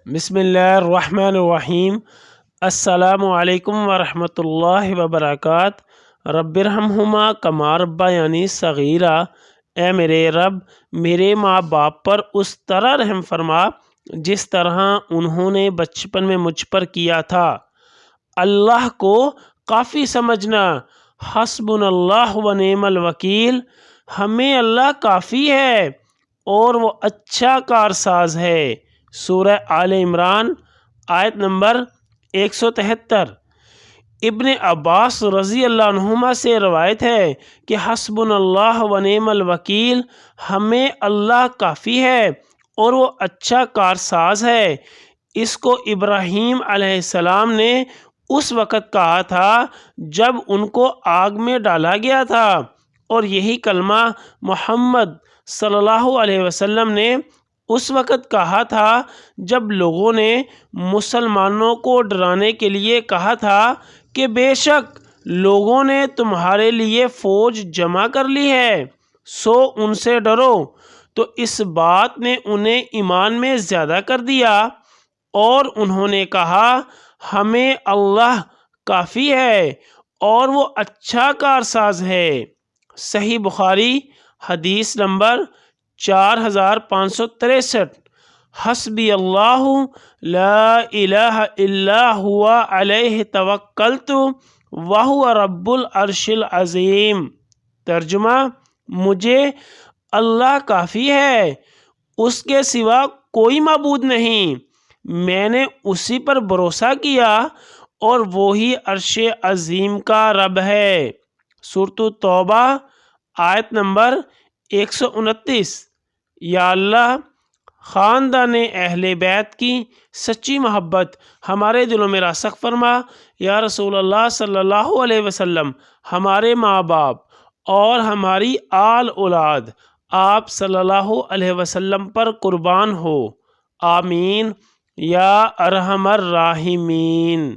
बिस्मिल्लाहिर्रहमानिर्रहीम। अस्सलामु अलैकुम वरहमतुल्लाहि वबरकातुहू। रब्बिरहम्हुमा कमा रब्बयानी सगीरा। ए मेरे रब, मेरे माँ बाप पर उस तरह रहम फरमा जिस तरह उन्होंने बचपन में मुझ पर किया था। अल्लाह को काफ़ी समझना। हस्बुनल्लाह व निअमल वकील। हमें अल्लाह काफ़ी है और वो अच्छा कारसाज है। सूरह आले इमरान आयत नंबर 173। इब्ने अब्बास रज़ी अल्लाह अन्हुमा से रवायत है कि हस्बुनल्लाह व निअमल वकील, हमें अल्लाह काफ़ी है और वो अच्छा कारसाज है। इसको इब्राहीम अलैहिस्सलाम ने उस वक़्त कहा था जब उनको आग में डाला गया था, और यही कलमा मोहम्मद सल्लल्लाहु अलैहि वसल्लम ने उस वक़्त कहा था जब लोगों ने मुसलमानों को डराने के लिए कहा था कि बेशक लोगों ने तुम्हारे लिए फ़ौज जमा कर ली है, सो उनसे डरो। तो इस बात ने उन्हें ईमान में ज़्यादा कर दिया और उन्होंने कहा हमें अल्लाह काफ़ी है और वो अच्छा कारसाज है। सही बुखारी हदीस नंबर 4563। हस्बी अल्लाहु ला इलाहा इल्ला हुवा अलैहि तवक्कलतु व हुवा रब्बुल अर्शिल अज़ीम। तर्जुमा, मुझे अल्लाह काफ़ी है, उसके सिवा कोई माबूद नहीं, मैंने उसी पर भरोसा किया और वो ही अर्श अज़ीम का रब है। सूरत तौबा आयत नंबर 129। या अल्लाह, ख़ानदान अहले बैत की सच्ची मोहब्बत हमारे दिलों में रासख़ फरमा। या रसूल अल्लाह सल्लल्लाहु अलैहि वसल्लम, हमारे माँ बाप और हमारी आल औलाद आप सल्लल्लाहु अलैहि वसल्लम पर कुर्बान हो। आमीन या अरहमर राहिमीन।